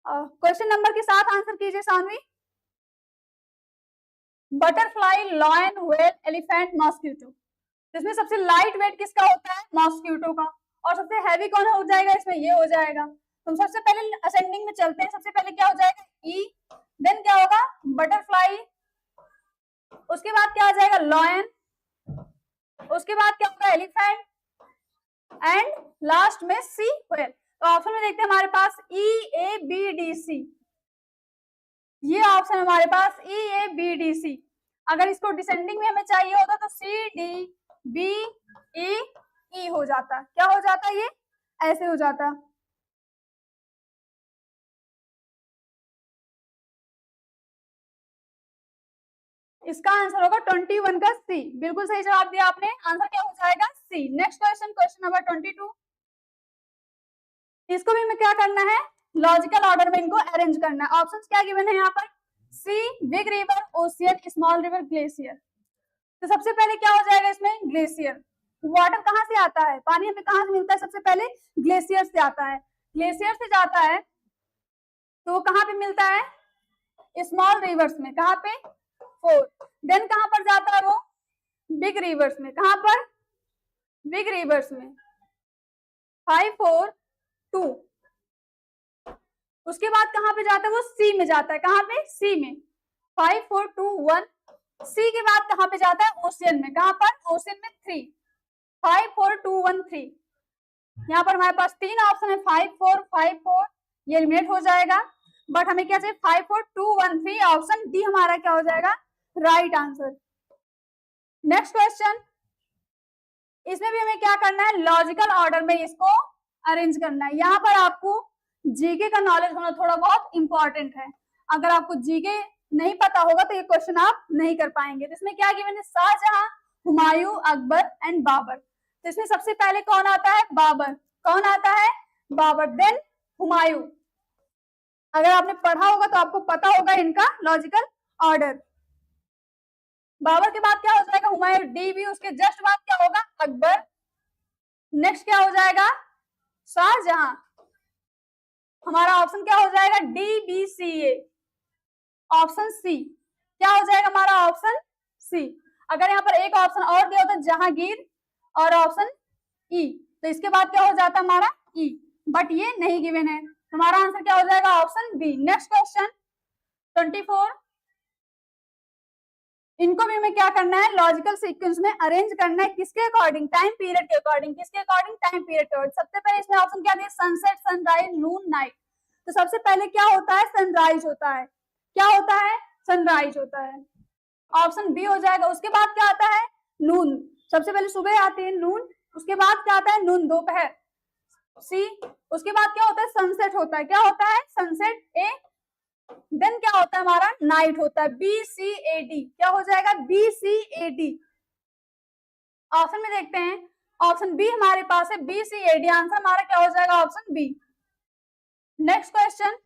क्वेश्चन नंबर के साथ आंसर कीजिए Saanvi. Butterfly, lion, whale, elephant, mosquito. इसमें सबसे लाइट वेट किसका होता है? मॉस्किटो का। और सबसे हैवी कौन हो जाएगा इसमें? ये हो जाएगा। तो हम सबसे पहले असेंडिंग में चलते हैं। सबसे पहले क्या हो जाएगा? ई। देन क्या होगा? बटरफ्लाई। उसके बाद क्या आ जाएगा? लॉयन। उसके बाद क्या होगा? एलिफेंट। एंड लास्ट में सी, व्हेल। तो ऑप्शन में देखते हैं हमारे पास ई ए बी डी सी। ये ऑप्शन हमारे पास ई ए बी डी सी। अगर इसको डिसेंडिंग में हमें चाहिए होता तो सी डी बी ई ई हो जाता। क्या हो जाता? ये ऐसे हो जाता। इसका आंसर होगा 21 का सी। बिल्कुल सही जवाब दिया आपने। आंसर क्या हो जाएगा? C. Next question, question number 22। इसको भी हमें क्या करना है? लॉजिकल ऑर्डर में इनको अरेंज करना है। ऑप्शंस क्या गिवन है यहाँ पर? C, big river, ocean, small river, glacier. तो सबसे पहले क्या हो जाएगा इसमें? ग्लेशियर। वाटर कहाँ से आता है? पानी हमें कहाँ से मिलता है? सबसे पहले ग्लेशियर से आता है। ग्लेशियर से जाता है तो वो कहाँ पे मिलता है? स्मॉल रिवर्स में। कहाँ पे? 4। देन कहाँ पर जाता है वो? बिग रिवर्स में। कहाँ पर? बिग रिवर्स में। 5 4 2। उसके बाद कहाँ पे जाता है वो, सी में जाता है। कहाँ पे, सी में। 5 4 2 1। सी के बाद कहाँ पे जाता है, ओशियन में। कहाँ पर, ओशियन में 3। 5 4 2 1 3। यहाँ पर हमारे पास 3 ऑप्शन है, 5 4 5 4, ये एलिमिनेट हो जाएगा। बट हमें क्या चाहिए, 5 4 2 1 3, ऑप्शन डी हमारा क्या हो जाएगा, राइट आंसर। नेक्स्ट क्वेश्चन, इसमें भी हमें क्या करना है, लॉजिकल ऑर्डर में इसको अरेंज करना है। यहाँ पर आपको जीके का नॉलेज होना थोड़ा बहुत इंपॉर्टेंट है। अगर आपको जीके नहीं पता होगा तो ये क्वेश्चन आप नहीं कर पाएंगे। तो इसमें क्या गिवन है, शाहजहां, हुमायूं, अकबर एंड बाबर। तो इसमें सबसे पहले कौन आता है, बाबर। कौन आता है, बाबर। देन हुमायूं। अगर आपने पढ़ा होगा तो आपको पता होगा इनका लॉजिकल ऑर्डर। बाबर के बाद क्या हो जाएगा, हुमायूं, डी बी। उसके जस्ट बाद क्या होगा, अकबर। नेक्स्ट क्या हो जाएगा, शाहजहां। हमारा ऑप्शन क्या हो जाएगा, डी बी सी ए, ऑप्शन सी। क्या हो जाएगा हमारा ऑप्शन सी। अगर यहाँ पर एक ऑप्शन और दिया होता जहांगीर और ऑप्शन ई, तो इसके बाद क्या हो जाता हमारा ई, बट ये नहीं गिवन है। हमारा आंसर क्या हो जाएगा, ऑप्शन बी। नेक्स्ट क्वेश्चन 24, इनको भी हमें क्या करना है, लॉजिकल सीक्वेंस में अरेंज करना है। किसके अकॉर्डिंग, टाइम पीरियड के अकॉर्डिंग। किसके अकॉर्डिंग, टाइम पीरियड के अकॉर्डिंग। सबसे पहले इसमें ऑप्शन क्या दिया, सनसेट, सनराइज, नून, नाइट। तो सबसे पहले क्या होता है, सनराइज होता है। क्या होता है, सनराइज होता है, ऑप्शन बी हो जाएगा। उसके बाद क्या आता है, नून। सबसे पहले सुबह आती है नून, उसके बाद क्या आता है, नून, दोपहर, सी। उसके बाद क्या होता है, सनसेट होता है। क्या होता है, सनसेट, ए। देन क्या होता है हमारा, नाइट होता है, बी सी ए डी। क्या हो जाएगा, B C A D. Option में देखते हैं, ऑप्शन बी हमारे पास है, B C A D. Answer हमारा क्या हो जाएगा, option B. Next question,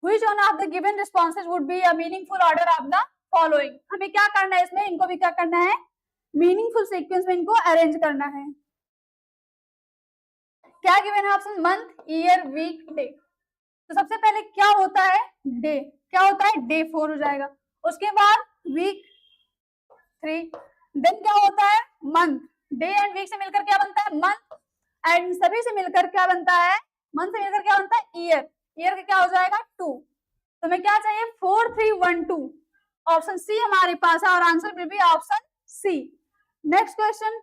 which one of the given responses would be a meaningful order of the following. हमें क्या करना है इसमें, इनको भी क्या करना है, मीनिंगफुल सीक्वेंस में इनको अरेंज करना है। क्या गिवन है option, month, year, week, day. तो सबसे पहले क्या होता है, डे। क्या होता है, डे 4 हो जाएगा। उसके बाद वीक 3। देन क्या होता है, मंथ। डे एंड वीक से मिलकर क्या बनता है, मंथ। एंड सभी से मिलकर क्या बनता है, मंथ से मिलकर क्या बनता है, ईयर। ईयर का क्या हो जाएगा, 2। तो हमें क्या चाहिए, 4 3 1 2। ऑप्शन सी हमारे पास है और answer will be option C. Next question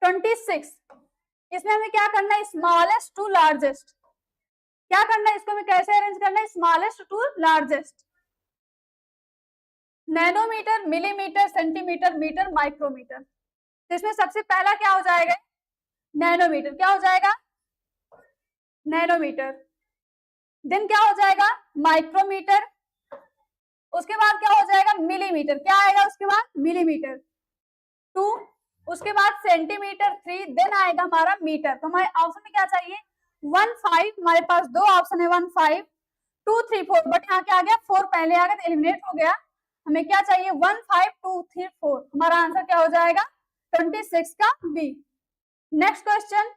26, इसमें हमें क्या करना है, स्मॉलेस्ट टू लार्जेस्ट। क्या करना है इसको, हमें कैसे अरेंज करना है, smallest to largest. Nanometre, millimetre, centimetre, metre, micrometre. तो इसमें सबसे पहला क्या हो जाएगा, नैनोमीटर। क्या हो जाएगा, नैनोमीटर। देन क्या हो जाएगा, माइक्रोमीटर। उसके बाद क्या हो जाएगा, मिलीमीटर। क्या आएगा उसके बाद, मिलीमीटर 2। उसके बाद सेंटीमीटर 3। देन आएगा हमारा मीटर। तो हमारे ऑप्शन में क्या चाहिए, 1 5। हमारे पास दो ऑप्शन है, 1 5 2 3 4। बट यहाँ क्या आ गया, 4 पहले आ गया तो एलिमिनेट हो गया। हमें क्या चाहिए, 1 5 2 3 4। हमारा आंसर क्या हो जाएगा, 26 का B. Next question,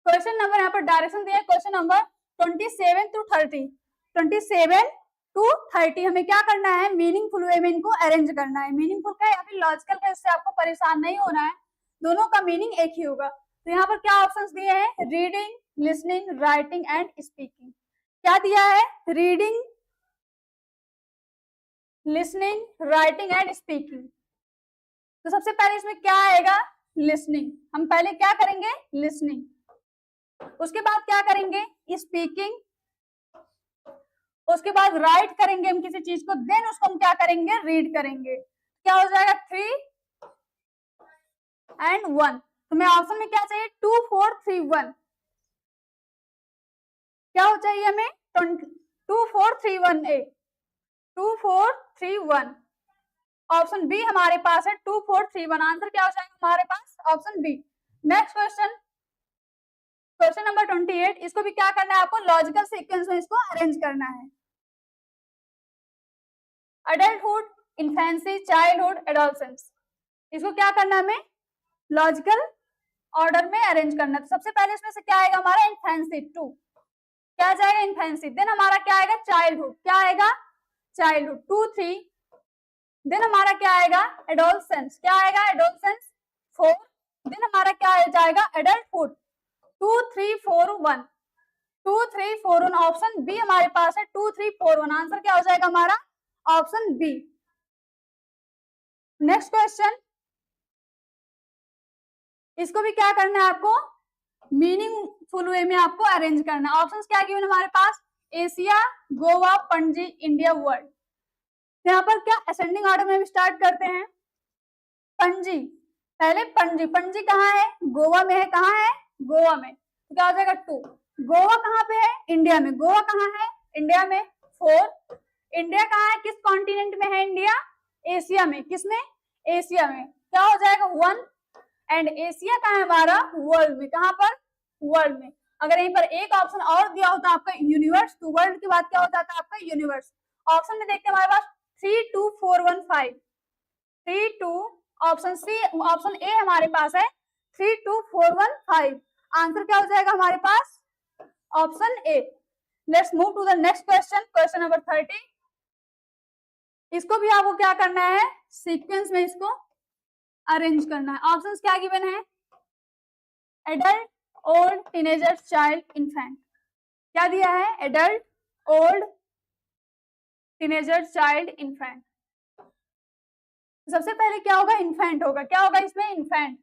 question number यहाँ पर डायरेक्शन दिया, क्वेश्चन नंबर 27 टू 30। 27 टू 30 हमें क्या करना है, मीनिंगफुल वे में इनको अरेंज करना है। मीनिंगफुल का या फिर लॉजिकल का, इससे आपको परेशान नहीं होना है, दोनों का मीनिंग एक ही होगा। तो यहाँ पर क्या ऑप्शंस दिए हैं, reading, listening, writing and speaking. क्या दिया है, reading, listening, writing and speaking. तो सबसे पहले इसमें क्या आएगा, लिसनिंग। हम पहले क्या करेंगे, लिसनिंग। उसके बाद क्या करेंगे, स्पीकिंग। उसके बाद राइट करेंगे हम किसी चीज को, देन उसको हम क्या करेंगे, रीड करेंगे। क्या हो जाएगा, 3 एंड 1। तो मैं ऑप्शन में क्या चाहिए, 2 4 3 1। क्या हो चाहिए हमें, 2 4 3 1 ए, 2 4 3 1। ऑप्शन बी हमारे पास है, 2 4 3 1। आंसर क्या हो जाएगा हमारे पास, option B. Next question, question number 28। इसको भी क्या करना है आपको, लॉजिकल सीक्वेंस में इसको अरेंज करना है। Adulthood, infancy, childhood, adolescence. इसको क्या करना है हमें, लॉजिकल ऑर्डर में अरेंज करना है। तो सबसे पहले इसमें से क्या आएगा हमारा, इन्फेंसी 2। क्या जाएगा, इन्फेंसी। देन हमारा क्या आएगा, चाइल्डहुड। क्या आएगा, चाइल्डहुड 2 3। देन हमारा क्या आएगा, एडोलसेंस। क्या आएगा, एडोलसेंस 4। देन हमारा क्या आ जाएगा एडल्टहुड 2 3 4 1 2 3 4 1 ऑप्शन बी हमारे पास है 2 3 4 1 आंसर क्या हो जाएगा हमारा ऑप्शन बी। नेक्स्ट क्वेश्चन, इसको भी क्या करना है आपको मीनिंगफुल वे में आपको अरेंज करना है। ऑप्शंस क्या गिवन हमारे पास Asia, Goa, Panaji, India, world. यहाँ पर क्या असेंडिंग ऑर्डर में भी स्टार्ट करते हैं। पणजी, पहले पणजी, पणजी कहाँ है गोवा में है, कहाँ है गोवा में, तो क्या हो जाएगा 2। गोवा कहाँ पे है इंडिया में, गोवा कहाँ है इंडिया में 4। इंडिया कहाँ है किस कॉन्टिनेंट में है इंडिया एशिया में, किसमें एशिया में, क्या हो जाएगा 1। एंड एशिया कहाँ है हमारा वर्ल्ड में, कहाँ पर वर्ल्ड में। अगर यहीं पर एक ऑप्शन और दिया होता आपका यूनिवर्स, तो वर्ल्ड के बाद क्या हो जाता है आपका यूनिवर्स। ऑप्शन में देखते हैं हमारे पास 3 2 4 1 5 3 2 ऑप्शन सी, ऑप्शन ए हमारे पास है 3 2 4 1 5 आंसर क्या हो जाएगा हमारे पास option A. Let's move to the next question, question number 30। इसको भी आपको क्या करना है सीक्वेंस में इसको अरेंज करना है। ऑप्शंस क्या गिवन है adult, old, teenager, child, infant. क्या दिया है adult, old, teenager, child, infant. सबसे पहले क्या होगा इन्फेंट होगा, क्या होगा इसमें इन्फेंट,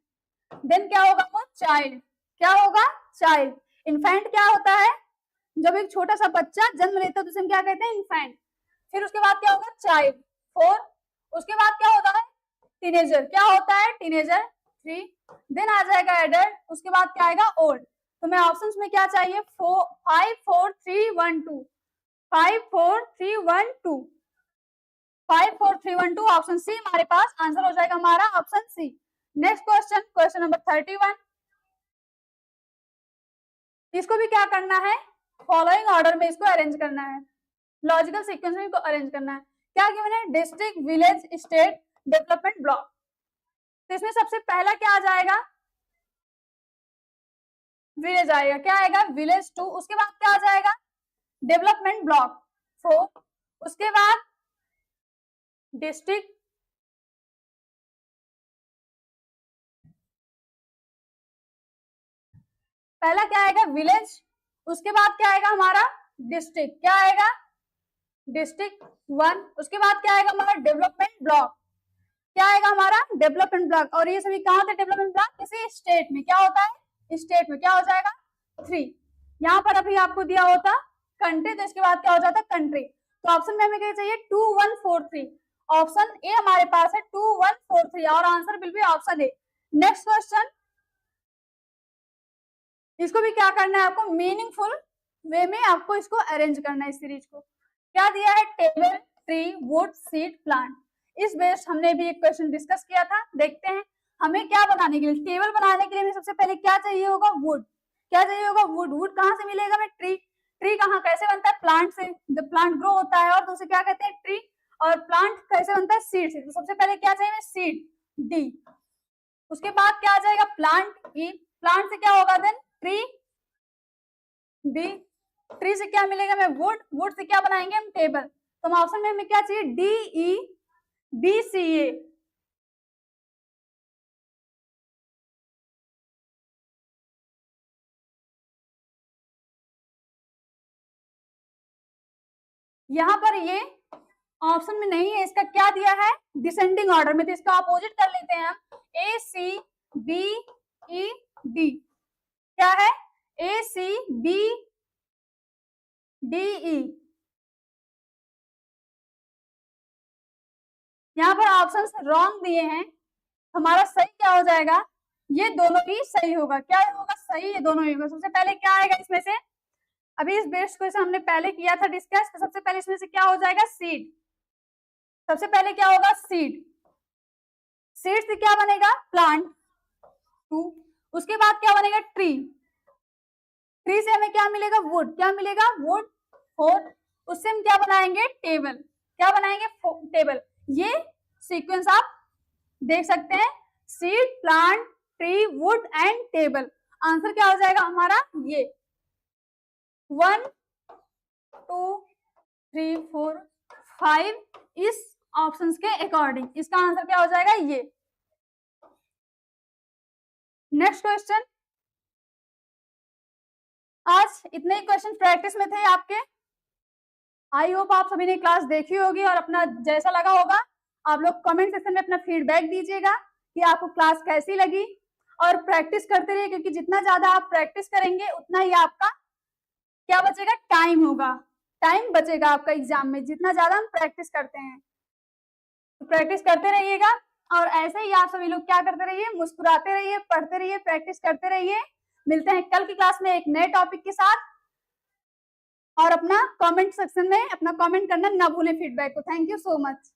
देन क्या होगा वो चाइल्ड, क्या होगा चाइल्ड। इन्फेंट क्या होता है जब एक छोटा सा बच्चा जन्म लेता है तो उसे क्या कहते हैं इन्फेंट। फिर उसके बाद क्या होगा चाइल्ड 4, उसके बाद क्या होता है टीनेजर, क्या होता है टीनेजर 3, देन आ जाएगा एडल्ट, उसके बाद क्या आएगा ओल्ड। तो मैं ऑप्शंस में क्या चाहिए 5 4 3 1 2 5 4 3 1 2 5 4 3 1 2 ऑप्शन सी हमारे पास आंसर हो जाएगा हमारा option C. Next question, question number 31। इसको भी क्या करना है फॉलोइंग ऑर्डर में इसको अरेंज करना है, लॉजिकल सीक्वेंस में इसको अरेंज करना है। क्या गिवन है district, village, state, development block. तो इसमें सबसे पहला क्या आ जाएगा विलेज आएगा, क्या आएगा विलेज 2, उसके बाद क्या आ जाएगा डेवलपमेंट ब्लॉक 4, उसके बाद डिस्ट्रिक्ट, पहला क्या आएगा विलेज, उसके बाद क्या आएगा हमारा डिस्ट्रिक्ट, क्या आएगा डिस्ट्रिक्ट 1, उसके बाद क्या आएगा हमारा डेवलपमेंट ब्लॉक, क्या आएगा हमारा डेवलपमेंट ब्लॉक। और ये सभी कहाँ थे डेवलपमेंट ब्लॉक किसी स्टेट में, क्या होता है स्टेट में, क्या हो जाएगा 3। यहाँ पर अभी आपको दिया होता कंट्री तो इसके बाद क्या हो जाता कंट्री। तो ऑप्शन में हमें क्या चाहिए 2 1 4 3, ऑप्शन ए हमारे पास है 2 1 4 3 और आंसर बिल्कुल ऑप्शन ए। नेक्स्ट क्वेश्चन, इसको भी क्या करना है आपको मीनिंगफुल वे में आपको इसको अरेंज करना है। इस सीरीज को क्या दिया है table, tree, would, seed, plant. इस बेस्ड हमने भी एक क्वेश्चन डिस्कस किया था, देखते हैं हमें क्या बनाने के लिए टेबल बनाने के लिए हमें सबसे पहले क्या चाहिए होगा वुड, क्या चाहिए होगा वुड, वुड कहाँ से मिलेगा हमें ट्री, ट्री कहाँ कैसे बनता है प्लांट से, जब प्लांट ग्रो होता है और तो उसे क्या कहते हैं ट्री, और प्लांट कैसे बनता है सीड से। तो सबसे पहले क्या चाहिए सीड डी, उसके बाद क्या आ जाएगा प्लांट ई, प्लांट से क्या होगा देन ट्री बी, ट्री से क्या मिलेगा हमें वुड, वुड से क्या बनाएंगे हम टेबल। तो हम ऑप्शन में हमें क्या चाहिए डी ई बी सी ए। यहाँ पर ये ऑप्शन में नहीं है, इसका क्या दिया है डिसेंडिंग ऑर्डर में, तो इसका अपोजिट कर लेते हैं हम ए सी बी ई डी, क्या है ए सी बी डी ई। यहाँ पर ऑप्शंस रॉन्ग दिए हैं, हमारा सही क्या हो जाएगा ये दोनों ही सही होगा, क्या होगा सही ये दोनों ही होगा। सबसे पहले क्या आएगा इसमें से, अभी इस बेस क्वेश्चन हमने पहले किया था डिस्कस, तो सबसे पहले इसमें से क्या हो जाएगा सीड, सबसे पहले क्या होगा सीड, सीड से क्या बनेगा प्लांट 2, उसके बाद क्या बनेगा ट्री, ट्री से हमें क्या मिलेगा वुड, क्या मिलेगा वुड 4, उससे हम क्या बनाएंगे टेबल, क्या बनाएंगे टेबल। ये सीक्वेंस आप देख सकते हैं seed, plant, tree, would and table. Answer क्या हो जाएगा हमारा ये 1 2 3 4 5 इस ऑप्शंस के अकॉर्डिंग, इसका आंसर क्या हो जाएगा ये। नेक्स्ट क्वेश्चन, आज इतने ही क्वेश्चन प्रैक्टिस में थे आपके। आई होप आप सभी ने क्लास देखी होगी और अपना जैसा लगा होगा आप लोग कमेंट सेक्शन में अपना फीडबैक दीजिएगा कि आपको क्लास कैसी लगी, और प्रैक्टिस करते रहिए, क्योंकि जितना ज्यादा आप प्रैक्टिस करेंगे उतना ही आपका क्या बचेगा, टाइम होगा, टाइम बचेगा आपका एग्जाम में, जितना ज्यादा हम प्रैक्टिस करते हैं। तो प्रैक्टिस करते रहिएगा, और ऐसे ही आप सभी लोग क्या करते रहिए, मुस्कुराते रहिए, पढ़ते रहिए, प्रैक्टिस करते रहिए। मिलते हैं कल की क्लास में एक नए टॉपिक के साथ, और अपना कमेंट सेक्शन में अपना कमेंट करना ना भूलें फीडबैक को। Thank you so much.